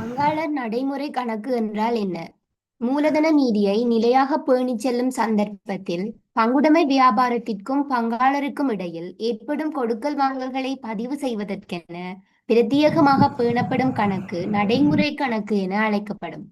பங்காளர் நடைமுறை கணக்கு என்றால் என்ன? மூலதன நீதியை நிலையாக பேணிச் செல்லும் சந்தர்ப்பத்தில் பங்குடைமை வியாபாரத்திற்கும் பங்காளருக்கும் இடையில் ஏற்படும் கொடுக்கல் வாங்கல்களை பதிவு செய்வதற்கென பிரத்தியேகமாக பேணப்படும் கணக்கு நடைமுறை கணக்கு என அழைக்கப்படும்.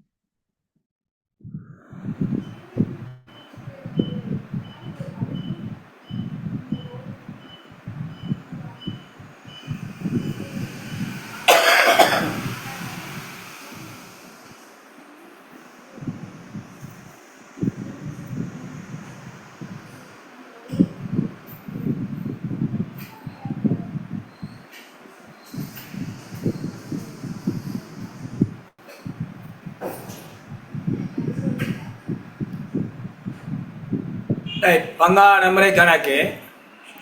பங்கா நம்பரை கணக்கு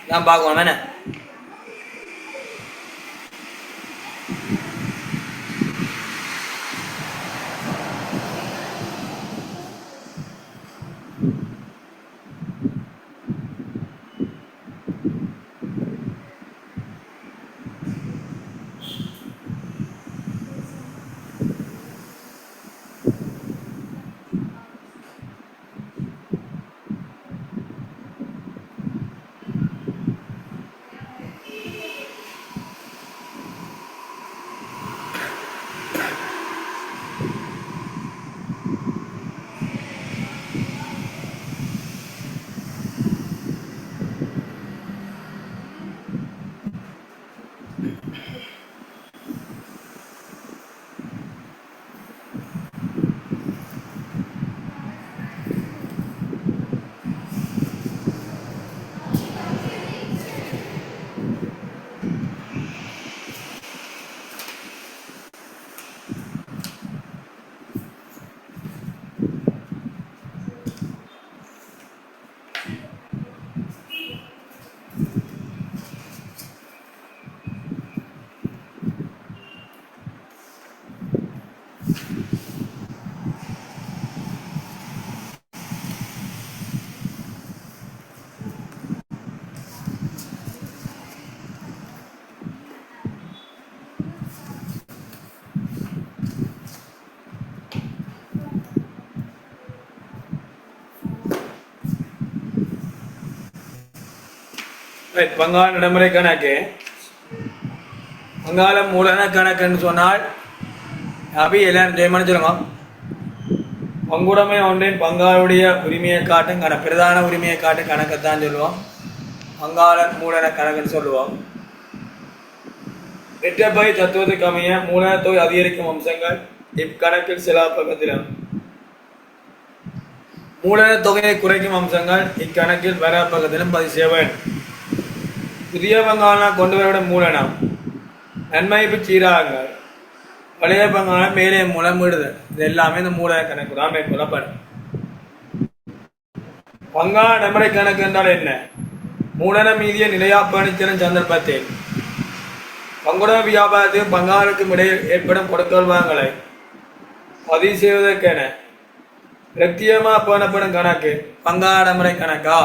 நான் பார்க்குவோம் என்ன. பங்காள நடைமுறை கணக்கு பங்காள மூலதன கணக்குன்னு சொன்னால் அப்படி எல்லாரும் ஜெயமான சொல்லுங்க. பங்குடைமை ஒன்றின் பங்காளுடைய உரிமையை காட்டும் பிரதான உரிமையை காட்டும் கணக்கைத்தான் சொல்லுவோம் பங்காள மூலதன கணக்குன்னு சொல்லுவோம். எட்டப்பை தத்துவத்துக்கு அமைய மூலதன தொகை அதிகரிக்கும் அம்சங்கள் இக்கணக்கில் சில பக்கத்திலும் மூலதன தொகையை குறைக்கும் அம்சங்கள் இக்கணக்கில் வர பக்கத்திலும் பதிவு செய்ய வேண்டும். புதிய பங்காளனா கொண்டு வரவிடும் மூலனம் நன்மைப்பு சீராகங்கள் பழைய பங்காள மேலே மூலம் விடுதல் இது எல்லாமே இந்த மூலதன கணக்கு தான் மேற்கொள்ளப்படும். பங்காள நடைமுறை கணக்கு என்றால் என்ன? மூலதன மீதிய நிலையா பணிச்சலும் சந்தர்ப்பத்தில் பங்குடைமை வியாபாரத்தையும் பங்காளுக்கும் இடையில் ஏற்படும் கொடுக்கல் வாங்கலை பதிவு செய்வதற்கென பிரத்தியமா பேணப்படும் கணக்கு பங்காள நடைமுறை கணக்கா.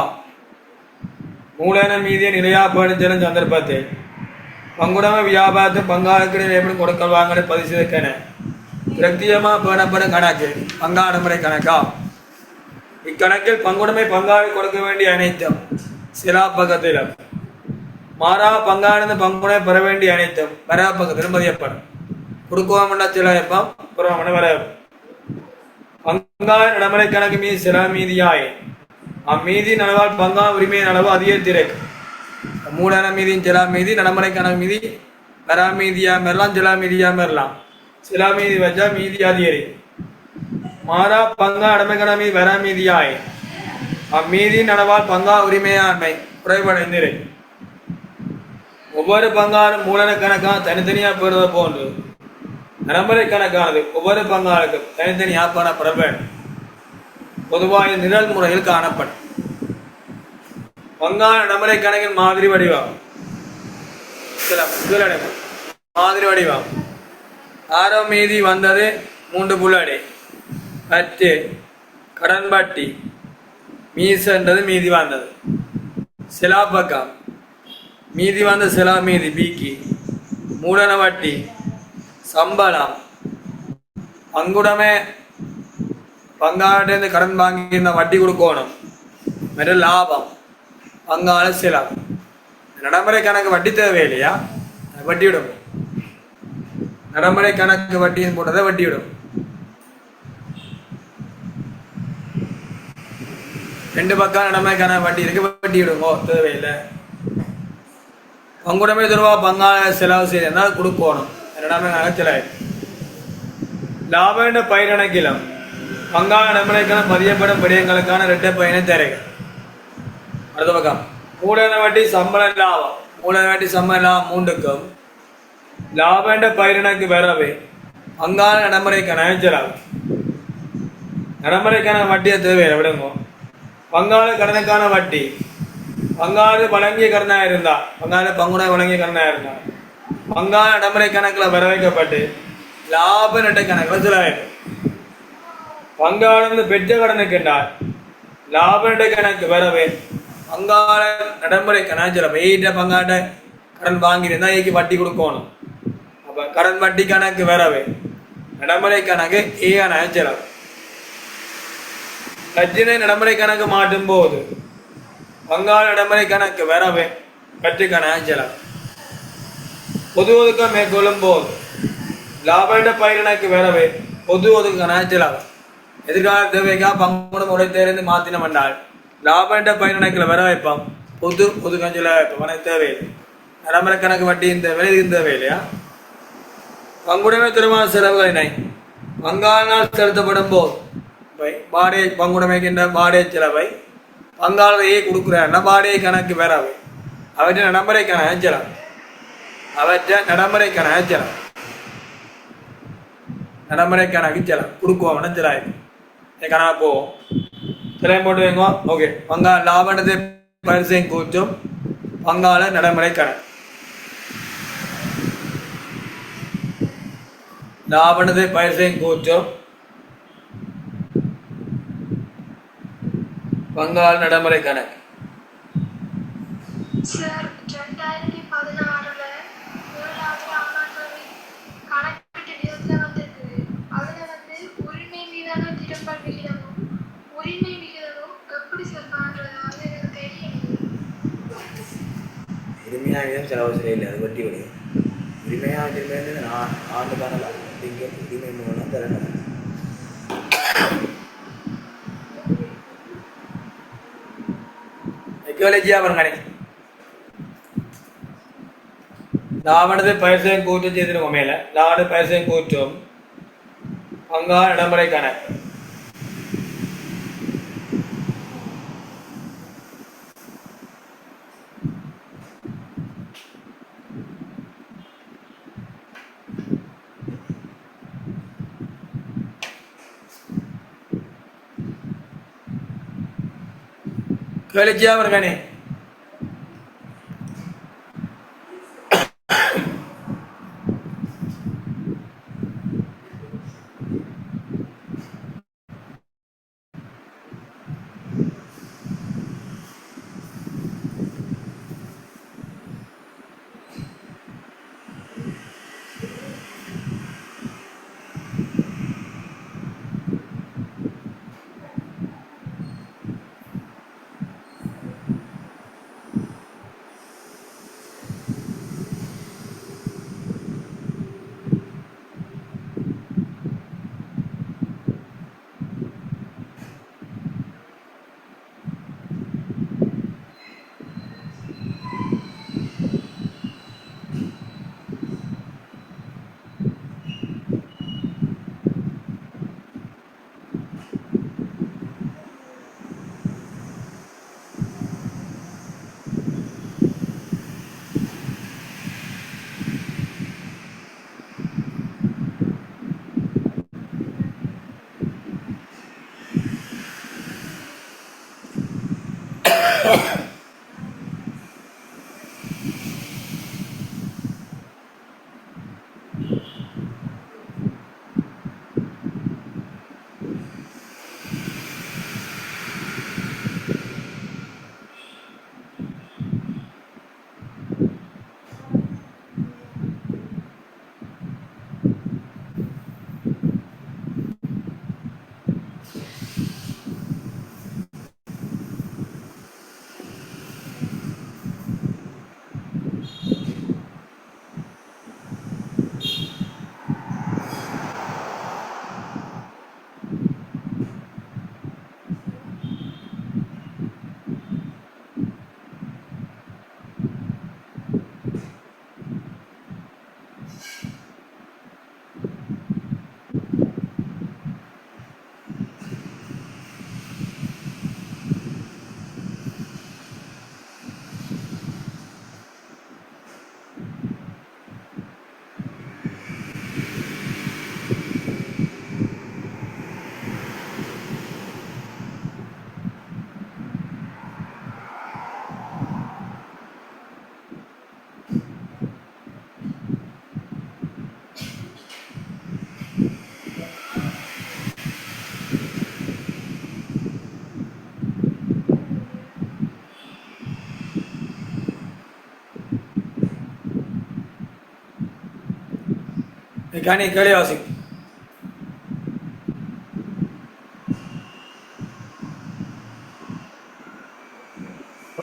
மூலதன மீதிய நிலையா பணிச்சலும் சந்தர்ப்பத்தில் பங்குடைமை வியாபாரத்தை பங்காளுக்கிடையில் ஏற்படும் கொடுக்கல் வாங்கலை பதிவு செய்வதற்கென பிரத்தியமா பேணப்படும் கணக்கு பங்காள நடைமுறை கணக்கா. இக்கணக்கில் பங்குடைமை பங்காளி கொடுக்க வேண்டிய அனைத்தும் சிலா பக்கத்திலும் மாறா பங்காளிருந்து பங்குடைமை பெற வேண்டிய அனைத்தும் வரா பக்கத்திலும் பதியப்படும். கொடுக்குவோம்னா சில எப்பம் புறவன வர பங்காள நடைமுறை கணக்கு மீது சில மீதியாய் அம்மீதி நனவால் பங்கா உரிமையின் அளவு அதிகரித்திருக்கு. மூலதன மீதியின் சிலா மீதி நடைமுறை கணக்கு மீதி வரா மீதியா மேலாம் சிலா மீதியா மேறலாம் சிலா மீதி வச்சா மீதி அதிகரிக்கும். மாறா பங்கா நடைமுறை கணக்கு மீது வரா மீதியாய் அம்மீதி நனவால் பங்கா உரிமையாண்மை குறைவடைந்திரு. ஒவ்வொரு பங்காளும் மூலதன கணக்காக தனித்தனியா பெறுவது போன்று நடைமுறை கணக்கானது ஒவ்வொரு பங்காளுக்கும் தனித்தனியாக காணப்பட வேண்டும். பொதுவாக நிரல் முறையில் காணப்படும். பங்காள நடைமுறை கணக்கின் மாதிரி வடிவம் மாதிரி வடிவம் ஆரோ மீதி வந்தது 3 புள்ளடி பத்து கடன்பட்டி மீசன்றது மீதி வந்தது. சிலா பக்கம் மீதி வந்த சிலா மீதி பிக்கு மூலன வட்டி சம்பளம் பங்குடமே பங்காளிட்ட கடன் வாங்கி இந்த வட்டி கொடுக்கணும், மற்ற லாபம் பங்காள செலவு. நடைமுறை கணக்கு வட்டி தேவையில்லையா, வட்டி விடும். நடைமுறை கணக்கு வட்டின்னு போட்டதை வட்டி விடும். ரெண்டு பக்கம் நடைமுறை கணக்கு வட்டி இருக்கு, வட்டி விடுங்கோ, தேவையில்லை. பங்குடமே துருவா பங்காள செலவு செய்யறதுனா கொடுக்கணும், நடைமுறை கணக்கு செலவு. லாப பயிரணைக்கிலம் பங்காள நடைமுறைக்கான பதியப்படும் விடயங்களுக்கான இரட்டை பயனை தருக. அடுத்த பக்கம் மூலதன வட்டி சம்பள லாபம். மூலதன வட்டி சம்பள லாபம் மூன்றுக்கும் லாப பயிரினக்கு வரவே பங்காள நடைமுறைக்கான செலவு. நடைமுறைக்கான வட்டியை தேவையில்லை, விடுங்க. பங்காள கடனுக்கான வட்டி பங்காளு வழங்கிய கடனா இருந்தா, பங்காளு பங்குடை வழங்கிய கடனா இருந்தா பங்காள நடைமுறை கணக்குல வர வைக்கப்பட்டு லாப நட்ட கணக்குல செலவாயிடும். பங்காளந்து பெற்ற கடனுக்கு என்றால் லாப நட்ட கணக்கு வரவே பங்காள நடைமுறை கணக்கு செலவு. ஈட்ட பங்காட்ட கடன் வாங்கியிருந்தா ஏக்கு வட்டி கொடுக்கணும். அப்ப கடன் வட்டி கணக்கு வரவே நடைமுறை கணக்கு ஏன செலவு. கட்சினை நடைமுறை கணக்கு மாட்டும் போது பங்காள நடைமுறை கணக்கு வரவே கட்சி கணக்கு செலவு. பொது ஒதுக்கம் மேற்கொள்ளும் போது லாப பயிரினக்கு வரவே பொது ஒதுக்க கணக்கு செலவு. எதிர்கால தேவைக்கா பங்குடன் உடைத்தேர்ந்து மாத்தினம் என்றால் லாப பயிரினக்கில் வர வைப்போம், பொது ஒதுக்கம் செலவு வைப்போம். தேவையில்லை. நடைமுறை கணக்கு வட்டி இந்த வேலை தேவையில்லையா. பங்குடைமை திருமண செலவுகளினை பங்காளனால் செலுத்தப்படும் போது வாடகை பங்குடைமைக்கின்ற வாடகை செலவை பங்காளரையே கொடுக்குறாருன்னா வாடகை கணக்கு வேறவை அவற்றை நடைமுறை கணக்கு செலவு. அவற்றை நடைமுறை கணக்கு செலவு. நடைமுறை கணக்கு செலவு கொடுக்குவோம்னா செலவு கணக்கு போவோம். சிலை போட்டு வைங்க. ஓகே, பங்காள லாபத்தை பரிசையும் கூச்சும் பங்காள நடைமுறை கணக்கு. லாபத்தை பரிசையும் கூச்சும் பங்காள நடைமுறை கணக்கு. சார் 2016ல முதலாவது ஆமாண்டவை கணக்கிட்ட விதத்துல வந்திருக்கு. அதுல உரிமை மீதான திருப்பல் விகிதமும் உரிமை விகிதமும் எப்படி சார் பண்றது, அது எனக்கு தெரியல. உரிமையாக விதம் செலவு சரியில்லை, அது வட்டி விடும். உரிமையாக திரும்ப நான் ஆண்டு காணலாம் இங்கே உரிமை மூலம் தரணும். லாபத்தை பயிற்சியும் கூட்டும் செய்திருக்கோம். மேல லாப பயிற்சியும் கூட்டும் பங்காள நடைமுறை கணக்கு. கேளுச்சியா வருங்கனே. கனி கேளிவாசி.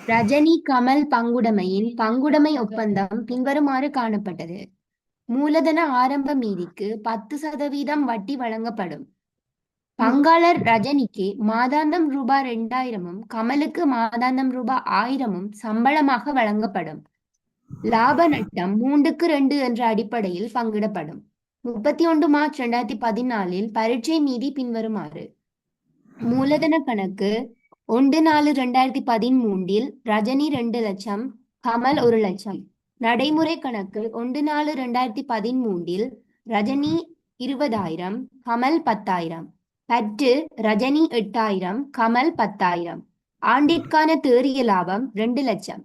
ரஜினி கமல் பங்குடைமையின் பங்குடைமை ஒப்பந்தம் பின்வருமாறு காணப்பட்டது. மூலதன ஆரம்ப மீதிக்கு 10% வட்டி வழங்கப்படும். பங்காளர் ரஜினிக்கு மாதாந்தம் ரூபாய் 2000 கமலுக்கு மாதாந்தம் ரூபாய் 1000 சம்பளமாக வழங்கப்படும். லாப நட்டம் 3:2 என்ற அடிப்படையில் பங்கிடப்படும். 31 மார்ச் 2014 பரீட்சை மீதி பின்வருமாறு. மூலதன கணக்கு 1/4/2013 ரஜினி 2 லட்சம், கமல் 1 லட்சம். நடைமுறை கணக்கு 1/4/2013 ரஜினி 20,000, கமல் 10,000. பற்று ரஜினி 8,000, கமல் 10,000. ஆண்டிற்கான தேறிய லாபம் 2 லட்சம்.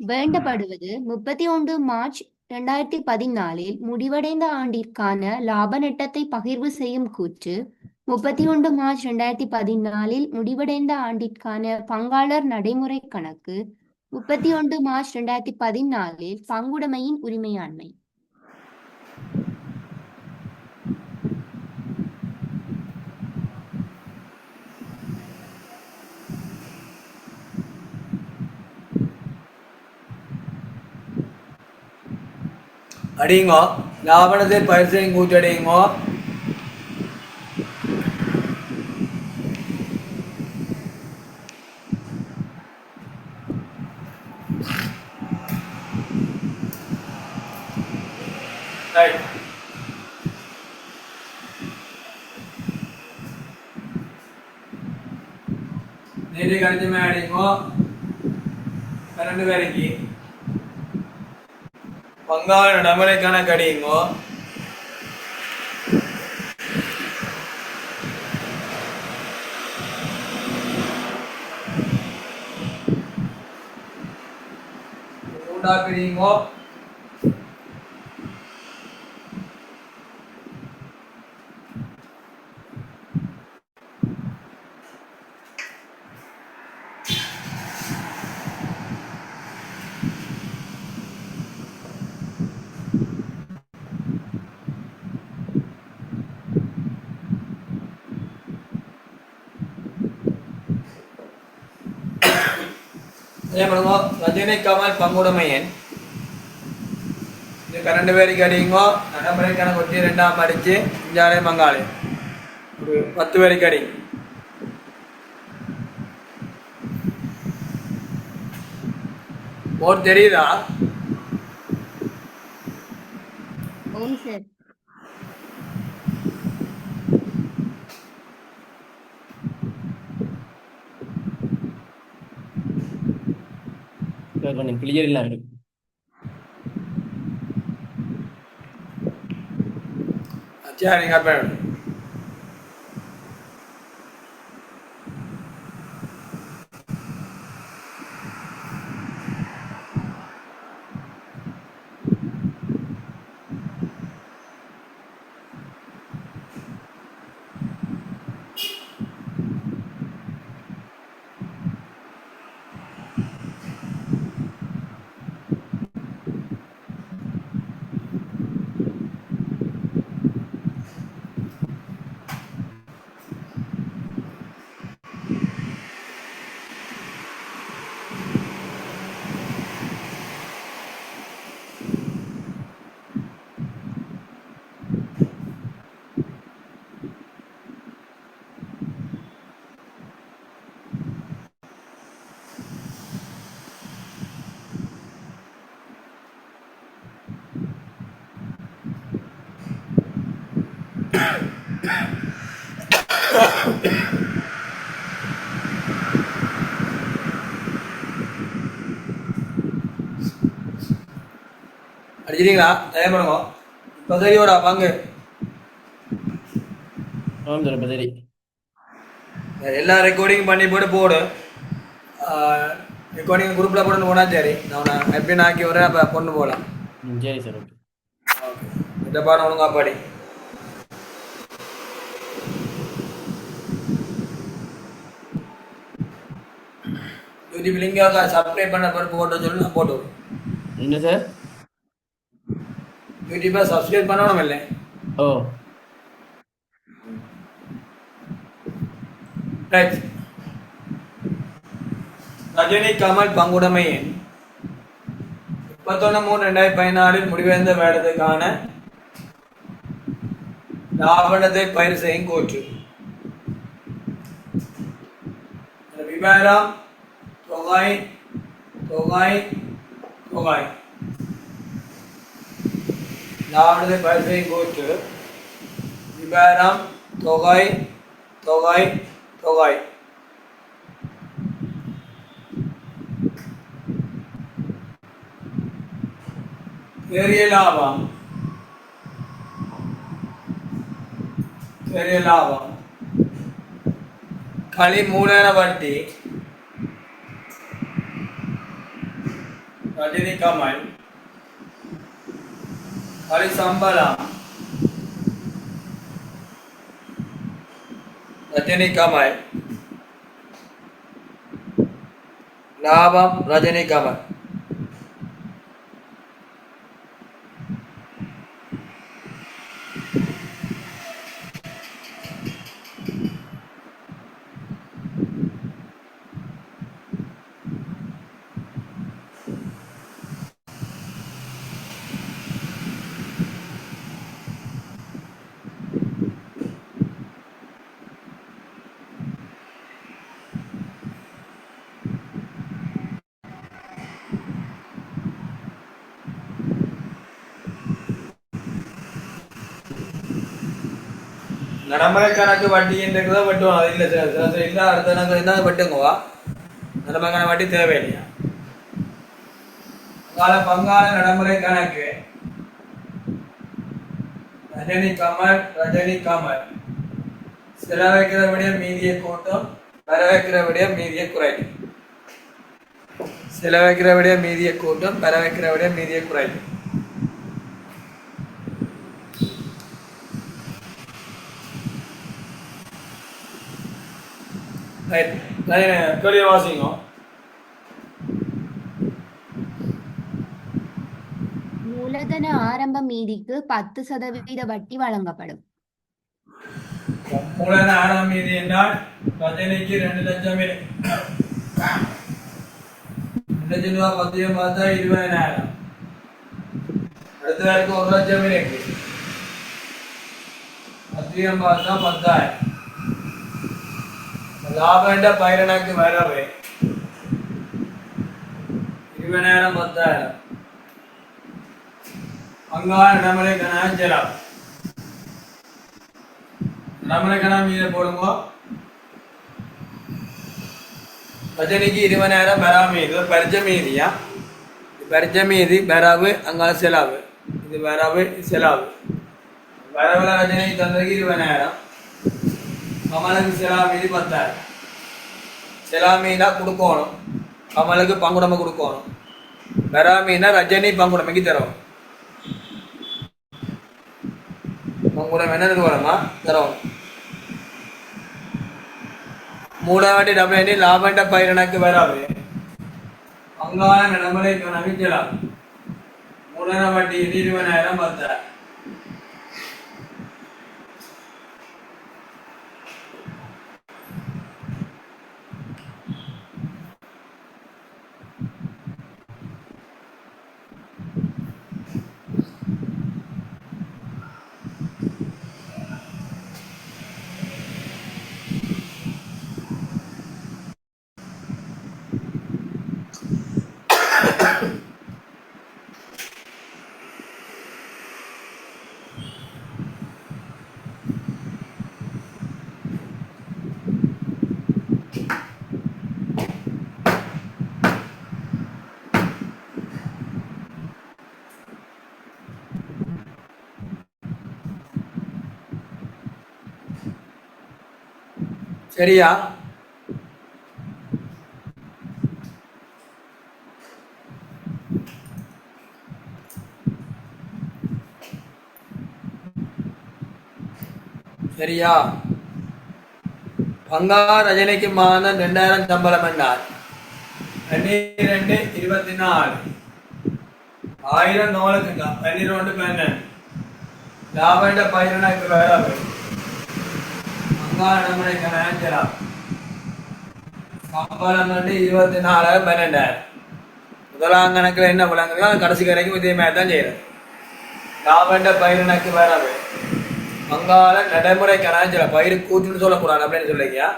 வேண்டப்படுவது 31 மார்ச் 2014 முடிவடைந்த ஆண்டிற்கான லாப நட்டத்தை பகிர்வு செய்யும் கூற்று. 31 மார்ச் 2014 முடிவடைந்த ஆண்டிற்கான பங்காளர் நடைமுறை கணக்கு. 31 மார்ச் 2014 பங்குடைமையின் உரிமையாண்மை. அடிங்கோ லாபனத்தை பரிசையும் கூட்டடிங்கோ. நேற்று கணிதமே அடிங்கோ 12 பேருக்கு பங்காள நடைமுறை கணக்கு அடிங்கோ. உண்டாக்குறீங்கோ. ரஜினி கமல் பங்குடைமையன் இது 12 பேருக்கு அடிங்கோ. நடைமுறை கணக்கு ஒட்டி 2ஆம் அடிச்சு 5 பங்காளி ஒரு 10 பேருக்கு அடி. போர் தெரியுதா? சார் கொஞ்சம் கிளியர் இல்லாம இருக்கு. சரிங்க அப்ப அடிச்சிட்டீங்களா? தயார் பண்ணுங்க. இப்போ சரியோட பங்கு சரி. எல்லா ரெக்கார்டிங் பண்ணி போடு. ரெக்கார்டிங் குரூப்பில் போட்டு போனா சரி. நான் எப்படி ஆக்கி வரேன். அப்போ கொண்டு போகலாம். சரி சார். Okay okay. இந்த பாடம் ஒழுங்கா படி. யூடியூப் லிங்காக சப்ஸ்கிரைப் பண்ண பிறகு போட்டு சொல்லி நான் போட்டு விடுறேன். என்ன சார்? யூடியூப்பை சப்ஸ்கிரைப் பண்ணணும் இல்லை? ஓ ரைட். ரஜினி கமல் பங்குடைமையின் 31/3/2014 முடிவடைந்த வேடத்துக்கான லாபனத்தை பயிர் செய்யும் கூற்று. விவரம் தொகை தொகை தொகை லாபனத்தை பயிர் செய்யும் கூற்று. விவரம் தொகை தொகை தொகை. பெரிய லாபம் பெரிய லாபம் களி மூலதன வட்டி ரஜினி கமல் களி சம்பளம் ரஜினி கமல் லாபம் ரஜினி கமல். நடைமுறை கணக்கு வட்டின்றத வெட்டுவோம். அது இல்லை சார், சில சில இல்லை அடுத்த கணக்கு தான் வெட்டுங்கவா. நடைமுறை கணக்கு வட்டி தேவையில்லையா? பங்காள நடைமுறை கணக்கு ரஜினி கமல் ரஜினி கமல் செலவைக்கிற விட மீதியை கூட்டம் வரவைக்கிற விட மீதியை குறைக்கும். செலவைக்கிற விட மீதியை கூட்டம் வரவைக்கிற விட மீதியை குறைக்கும். வாசிங்க. மூலதன ஆரம்ப மீதிக்கு 10% வட்டி வழங்கப்படும். மூலதன ஆரம்ப மீதி என்றால் ரஜினிக்கு 2 லட்சம் 2 லட்சம் ரூபாய் பத்தியம் பார்த்தா 20,000. அடுத்த பேருக்கு 1 லட்சம் இருக்கு. பத்தியம் பார்த்தா 10,000. லாபண்ட பயிரனுக்கு வரவு 20,000 10,000. பங்காள நடைமுறை கணக்கு செலவு நடைமுறை கணக்கு மீது போடுங்க. ரஜினிக்கு 20,000 வரவு மீது பரிச்ச மீதியா. பரிச்ச மீதி வரவு அங்கால செலவு. இது வரவு செலவு. வரவுல ரஜினிக்கு தந்ததுக்கு 20,000. கமலுக்கு செலவு மீதி 10,000. செலவு மீனா கொடுக்கணும். கமலுக்கு பங்குடமை கொடுக்கணும். வரவு மீனா ரஜினி பங்குடமைக்கு தரும். பங்குடம் என்னது வரமா தரும். மூடாவட்டி டபுள் லாபண்ட பயிரனுக்கு வராது. பங்காள நடைமுறை கணக்கு செலவு மூலதன வட்டி 20,000 10,000. சரியா? சரியா? பங்காள ரஜினிக்கு மாதம் 2,000 சம்பளம் என்றார். 12/2/24 1000 நோலுக்குங்க 12 12 ലാഭയുടെ പൈരണക്ക് വേറെ മങ്കാള കനാഞ്ചല சம்பளம் வந்து 24,000 12,000. முதலாம் கணக்கில் என்ன விளங்குதோ அது கடைசி வரைக்கும் இதே மாதிரி தான் செய்யறது. லாபண்ட பயிரினக்கு வேறாது வங்காள நடைமுறை கணாஞ்சல பயிர் கூட்டுன்னு சொல்லக்கூடாது அப்படின்னு சொல்லியா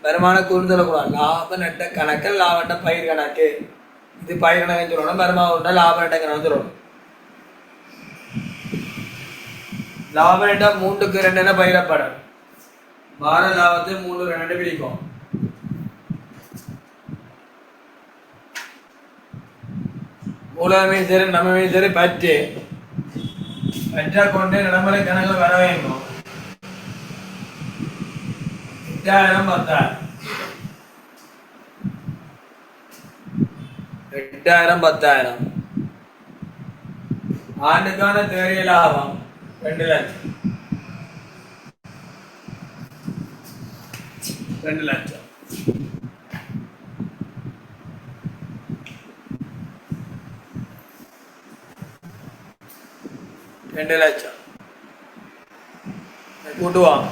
வருமான கூட்டுன்னு சொல்லக்கூடாது. லாப நட்ட கணக்கில் லாபண்ட பயிர் கணக்கு இது பயிர் கணக்குன்னு சொல்லணும். வருமான லாப நட்ட கணக்கு சொல்லணும். லாப நட்ட 3க்கு 2 பயிரப்படும். வார லாபத்தை 3 2 பிடிக்கும். மூலமே சரி நம்மமே சரி பற்றி பற்றா கொண்டே நடைமுறை கணக்கில் வர வேண்டும். 8,000 10,000 ஆண்டுக்கான தேறிய லாபம் 2 லட்சம் 2 லட்சம். கூட்டுவாங்க.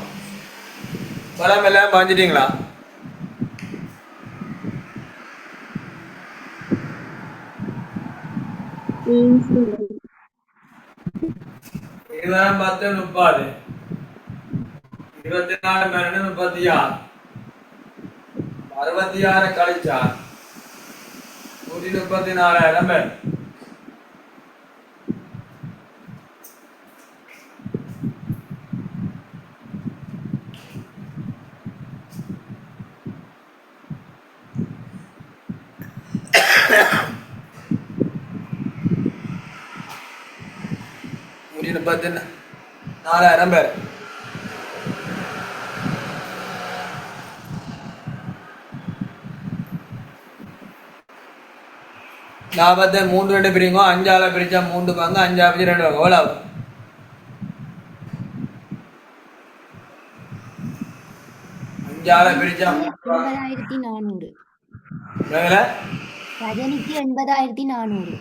பலம் எல்லாம் பாஞ்சிட்டீங்களா? இருபதாயிரம் 10 30 24 36 66 கழிச்சா 134,000 பேர். Batin 4,000 பேர். லாபத்தை 3 2 பிரிங்க. 5 பிரிச்சா 3 பங்கு 5 பிரிச்சு 2 பங்கு எவ்வளவு? 5 பிரிச்சா 8400. ரஜனிக்கு 80,400.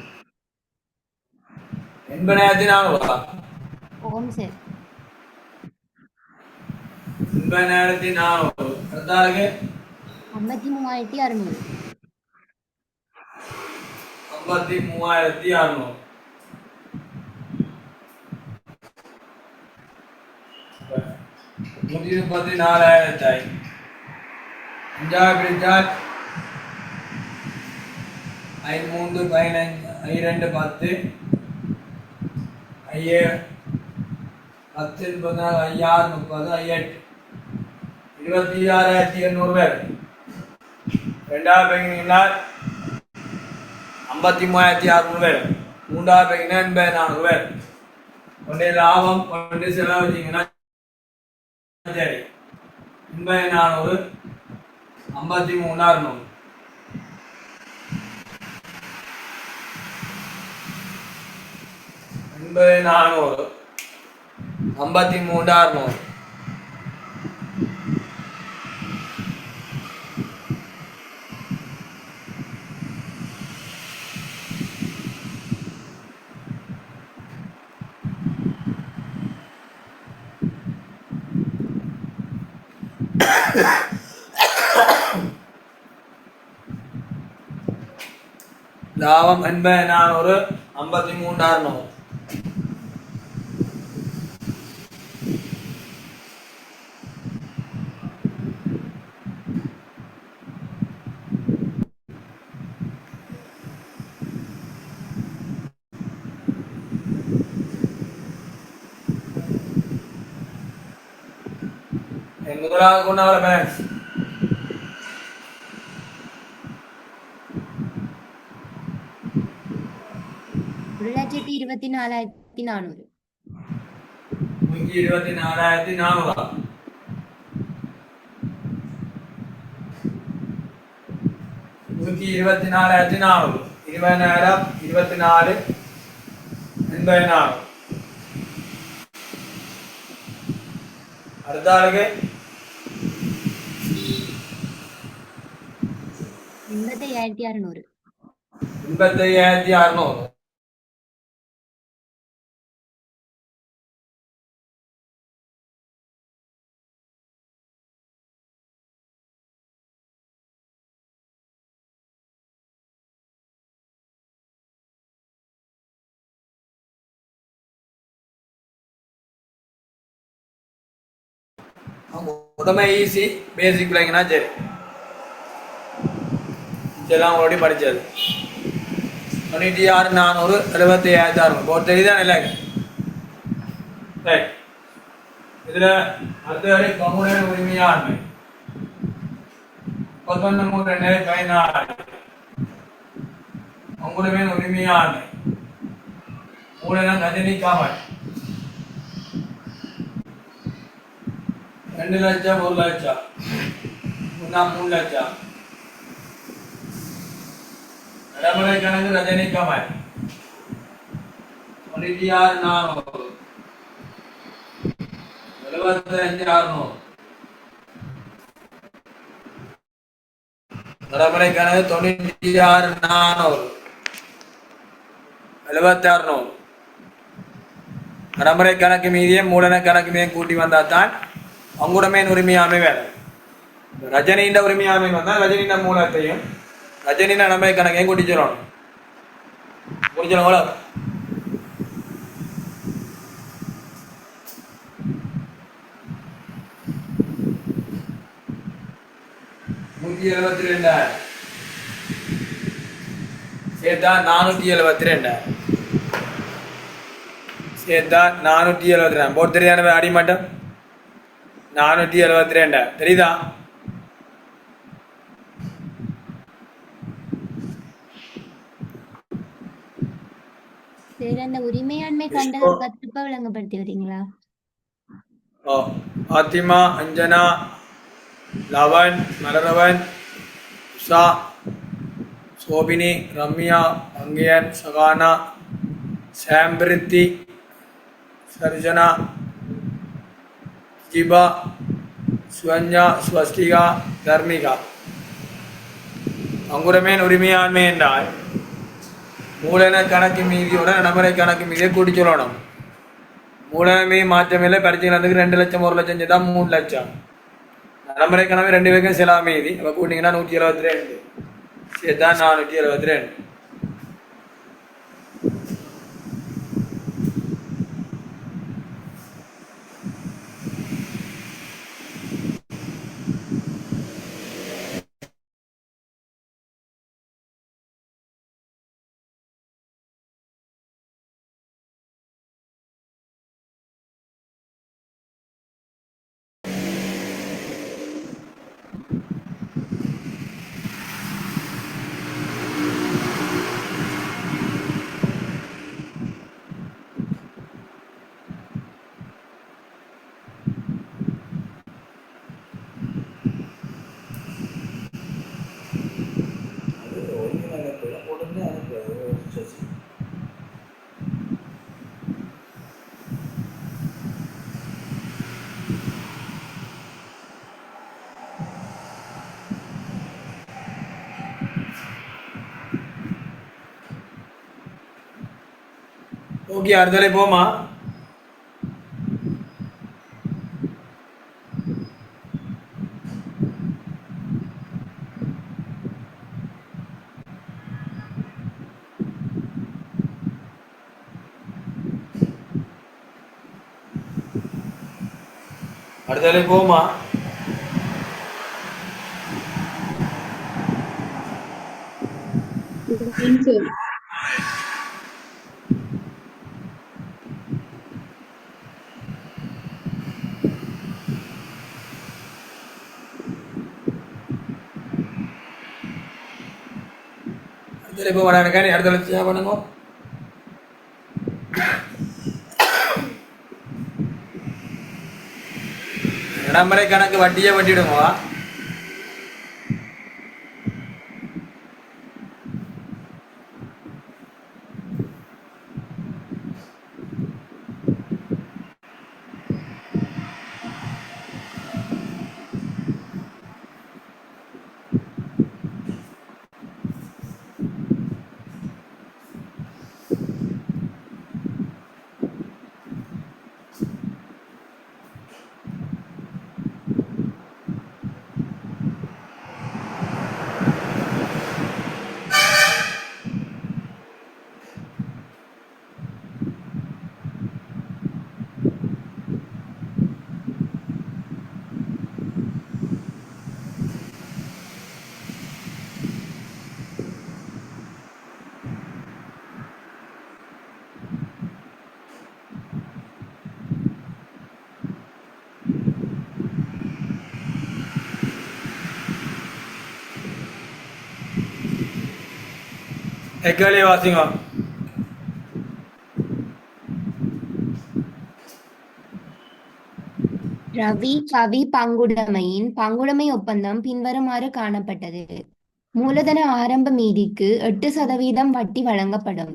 80,400. ஓம் சார். 80,400. அடுத்தாளுக்கு 53,600. 53,600. 134,000. 5 பிரிச்சால் 5 3 15 2 10 10 10 14 5 30 26,800 பேர். 2வது பையனால் 53,600 பேர். 3வது பையனா 80,400 பேர். ஒன்றே லாபம் ஒன்றே செலவு வச்சீங்கன்னா சரி 80,400 53,600 80,400 53,600. லாபம் 80,400 53,600. முதலாவது கொண்டாட பேலன்ஸ் 1,24,400. 124,400. 124,400. 20,000 24 80,400. அடுத்த ஆளுக்கு 85,600. 85,600. உடமை ஈஸி பேசிக் பிள்ளைங்கன்னா சரி இதெல்லாம் உங்களோட படித்தது 96,400 75,600 இப்போ தெரியுதான் இல்லை ரைட் இதில் அடுத்த பங்குடைய உரிமையாண்மை 31/3/2014 பங்குடைய உரிமையாண்மை மூலதனம் ரஜினிகாமல் 2 லட்சம் 1 லட்சம் 3 லட்சம் நடைமுறை கணக்கு ரஜினிகாமல் 96,400 75,600 நடைமுறை கணக்கு 96,400 76,600 நடைமுறை கணக்கு மீதியே மூலன கணக்கு மீதியும் கூட்டி வந்தால் தான் பங்குடைமை உரிமையாண்மை வேணும் ரஜினியின் உரிமையாண்மை வந்தால் ரஜினியின் மூலத்தையும் ரஜினியின் நடைமுறை கணக்கையும் கூட்டி சொல்லணும் புரிஞ்சவங்களா 172 சேர்த்தா 472 சேர்த்தா 472 போட்டு தெரியாத அடிமட்டம் 472 தெரியுதா சரி அந்த உரிமையாண்மை கண்டதை கத்திருப்பா விளங்கப்படுத்தி வரீங்களா பாத்திமா அஞ்சனா லவன் மலரவன் உஷா சோபினி ரம்யா அங்கயன் சகானா சாம்பிரித்தி சர்ஜனா ஜிபா சுவன்யா ஸ்வஸ்திகா தர்மிகா பங்குடைமையின் உரிமையாண்மை என்றால் மூலன கணக்கு மீதியோட நடைமுறை கணக்கு மீதியை கூட்டி சொல்லணும் மூலமே மாற்றமில்லை பரிச்சைக்கு 2 லட்சம் 1 லட்சம் சேர்த்தா 3 லட்சம் நடைமுறை கணக்கு 2 பேருக்கும் செலா மீதி அப்போ கூட்டிங்கன்னா 172 சேர்த்தா 472 ஓகே அடுத்தாலே போமா அடுத்தாலே போமா அடுத்தாலே போக வேணாம் அடுத்த பண்ணுங்க நடைமுறை கணக்கு வட்டியே வட்டிடுங்க கேள்வி வாசிங்க. ரவி கவி பங்குடைமையின் பங்குடைமை ஒப்பந்தம் பின்வருமாறு காணப்பட்டது. மூலதன ஆரம்ப மீதிக்கு 8% வட்டி வழங்கப்படும்.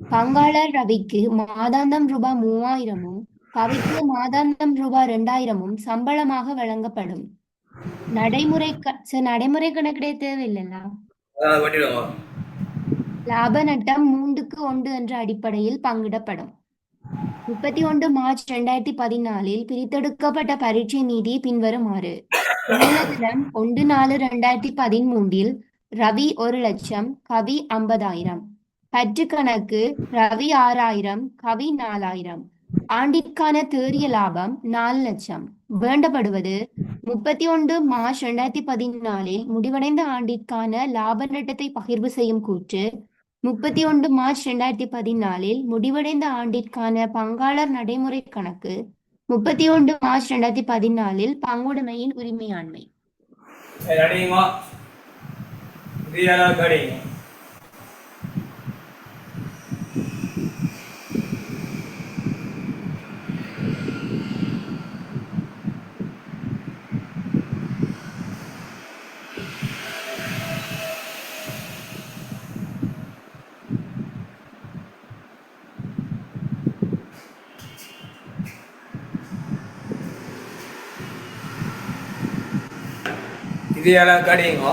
பங்காளர் ரவிக்கு மாதாந்தம் ரூபாய் 3000 கவிக்கு மாதாந்தம் ரூபாய் 2000 சம்பளமாக வழங்கப்படும். நடைமுறை கணக்கிட தேவையில்லைங்களா? பண்ணிடுங்க. லாப நட்டம் 3:1 என்ற அடிப்படையில் பங்கிடப்படும். 31 மார்ச் 2014 பிரித்தெடுக்கப்பட்ட பரீட்சை மீதி பின்வருமாறு. மூலதனம் 1/4/2013 ரவி 1,00,000 கவி 50,000. பற்று கணக்கு ரவி 6,000 கவி 4,000. ஆண்டிற்கான தேறிய லாபம் 4,00,000. வேண்டப்படுவது 31 மார்ச் 2014 முடிவடைந்த ஆண்டிற்கான லாப நட்டத்தை பகிர்வு செய்யும் கூற்று. 31 மார்ச் 2014 முடிவடைந்த ஆண்டிற்கான பங்காளர் நடைமுறை கணக்கு. 31 மார்ச் 2014 பங்குடைமையின் உரிமையாண்மை. அடிங்க. இதெல்லாம் அடிங்க. இதெல்லாம் அடிங்க.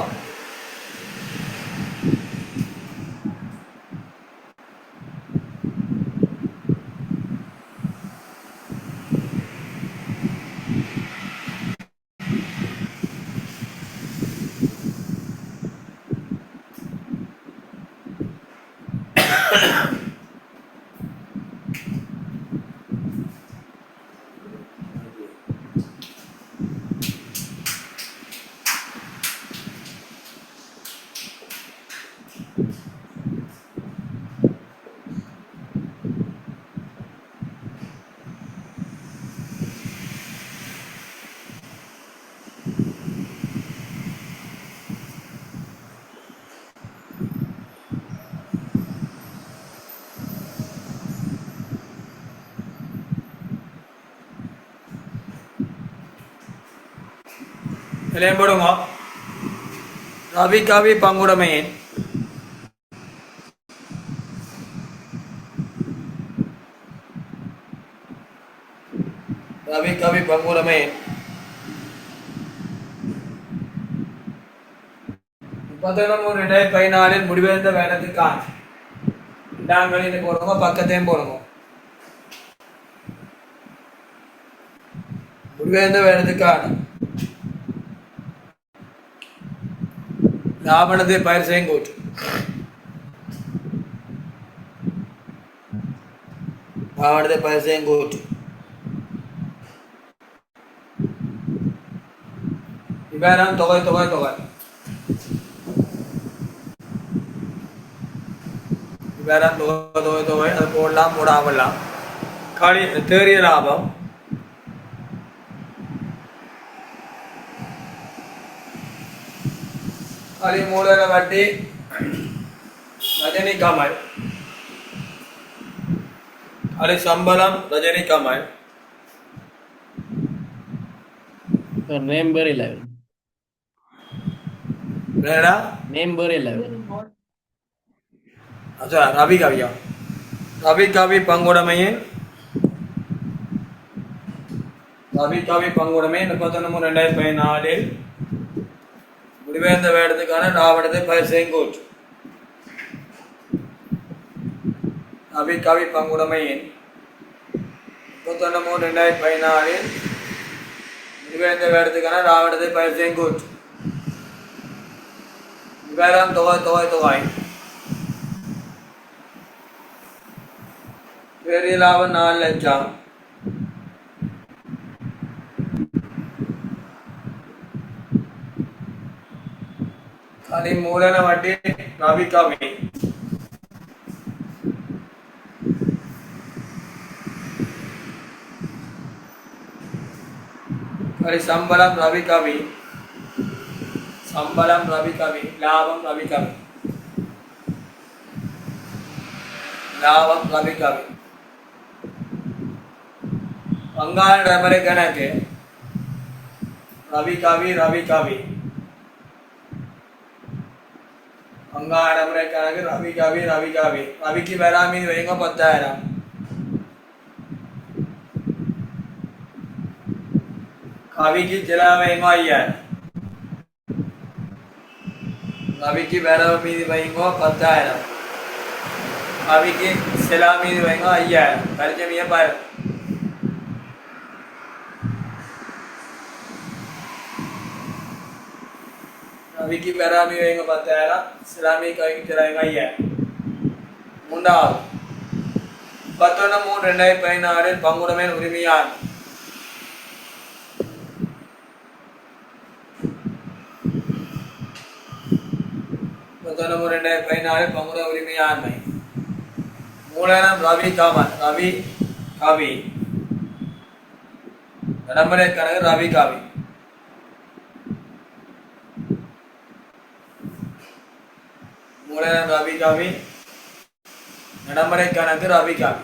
போடுங்க. ரவி கவி பங்குடைமையின் ரவி கவி பங்குடைமையின் 31/3/2014 முடிவடைந்த வேலைக்கான இடங்களில் போடுங்க. பக்கத்தையும் போடுங்க. முடிவடைந்த வேலைக்கான லாபனத்தை பயிர் செய்யும் கூற்று. லாபனத்தை பயிர் செய்யும் கூற்று. விவரம் தொகை தொகை தொகை. விவரம் தொகை தொகை தொகை. அது போடலாம் போடாமலாம். களி தேறிய லாபம் களி மூலதன வட்டி ரஜினி கமல். களி சம்பளம் ரஜினி கமல். நேம் பேர் இல்லை. நேம் பேர் இல்லை. अच्छा रवि कविया रवि कवि पंगुडமையின் ரவி கவி பங்குடைமை 31/3/2014 முடிவடைந்த வேடத்துக்கான லாபத்தை பயிர் செய்யும் கூற்று. ரவி கவி பங்குடைமையின் 31/3/2014 முடிவடைந்த வேடத்துக்கான லாபத்தை பயிர் செய்யும் கூற்று. விவரம் தொகை தொகை தொகை. பெரிய லாபம் 4,00,000. களி மூலன வட்டி ரவி கவி. களி சம்பளம் ரவி கவி. சம்பளம் ரவி கவி. லாபம் ரவி கவி. லாபம் ரவி கவி. பங்காள நடைமுறை கணக்கு ரவி கவி ரவி கவி. பங்காள நடைமுறை கணக்கு ரவி கவி ரவி கவி. ரவிக்கு பெறாமீது வைங்க 10,000. கவிக்கு செலவு வைங்க 5,000. ரவிக்கு பெறாம மீது வைங்க 10,000. கவிக்கு செலவு மீது வைங்க 5,000. பரிச்சமிய பாரு. ரவிக்கு பெறாமி வைங்க 10,000. சிலாமி கவிக்கு செலவு 5,000. மூன்றாவது 11/3/2016 பங்குடைமை உரிமையார் 11/3/2016 பங்குட உரிமையாண்மை. மூலதனம் ரவி காமன் ரவி கவி. நடைமுறை கணக்கு ரவி கவி. மூலதனம் ரவி கவி. நடைமுறை கணக்கு ரவி கவி.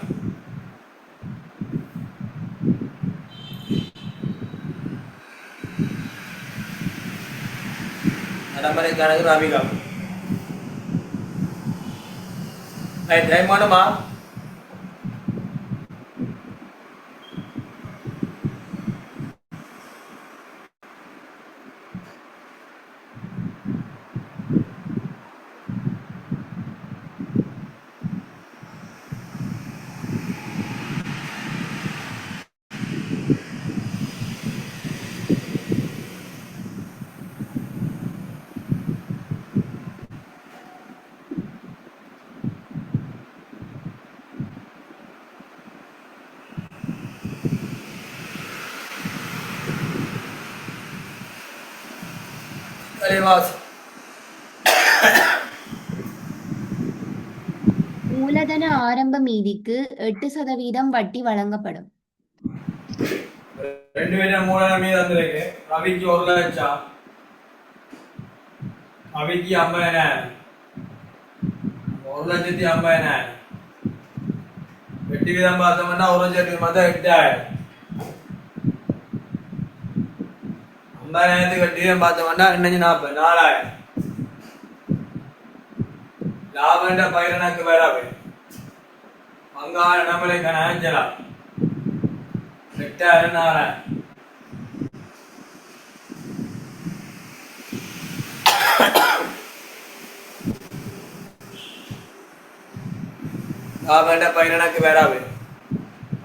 நடைமுறை கணக்கு ரவி கவி. தைமானமா மூலதன ஆரம்ப மீதிக்கு 8% வட்டி வழங்கப்படும். 2 மூலதன மீது வந்திருக்கு. ரவிக்கு 1,00,000. கவிக்கு 50,000. 1,50,000. வெட்டி வீதம் பார்த்தோம்னா 1,00,000 மொத்தம் 8,000. 50,000 வெட்டி வீதம் பார்த்தோம்னா 4,000. லாபண்ட பயிரனுக்கு வரவு பங்காள நடைமுறை கணக்கு 8,000 4,000. லாபண்ட பயிரனுக்கு வரவு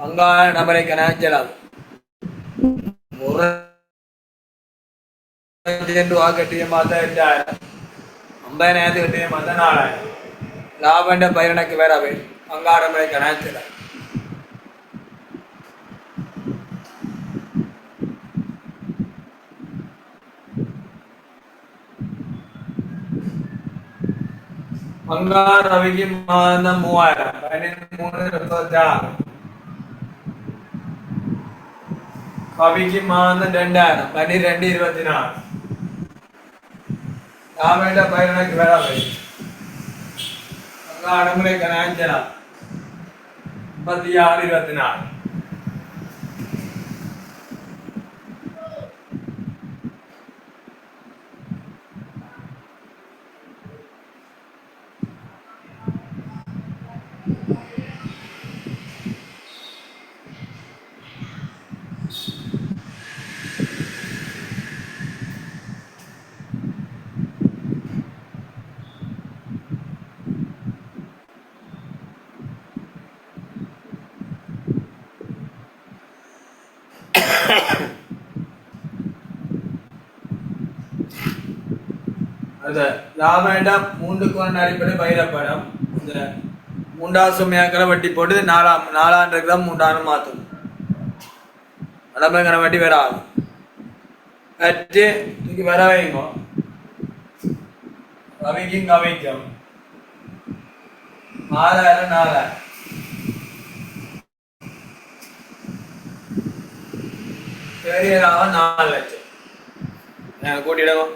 பங்காள நடைமுறை கணக்கு 1,00,000 ரூபா கட்டிய பார்த்தா 8,000. 50,000 கட்டிய பார்த்தா 4,000. லாபண்ட பயிரனுக்கு வரவு பங்காள நடைமுறை கணக்கு. பங்காள ரவிக்கு மாதம் 3,000. 13/3/26. கவிக்கு மாதம் 2,000. 12/2/24. லாபண்ட பயிரனுக்கு வரவு பங்காள நடைமுறை கணக்கு 36/24. அது லாபண்ட 3 கோண அடிப்படை பயிரப்படம். இந்த 3வது சுமையாக்கிற வட்டி போட்டு 400 கிராம் 3,000 மாற்றும். நடைமுறை வட்டி வேற ஆகும். அச்சு தூக்கி வர வைங்க. ரவிக்கும் கவிக்கும் 4,000 4,000. பெரியதாக 4,00,000 கூட்டிடுவோம்.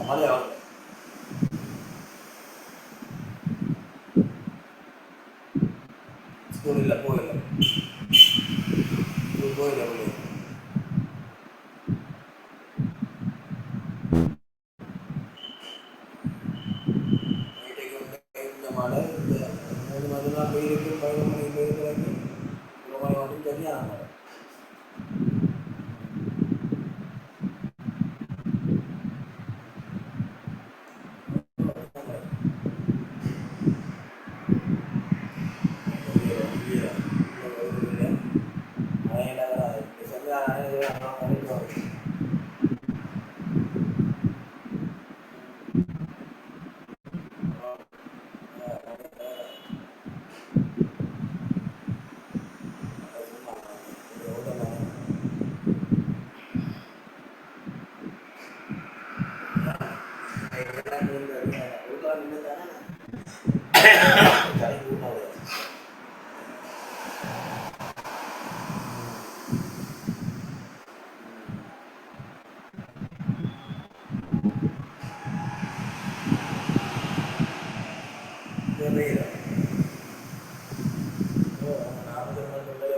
மலையாளம் ஸ்கூல் இல்லை போயில்லை போயில்லை போயில்லை இந்த மழை இந்த 3 மணி தான் பெய்யுது 11 மணி பெய்யுது 1 மணி மட்டும் சரியான மழை ஓ, 40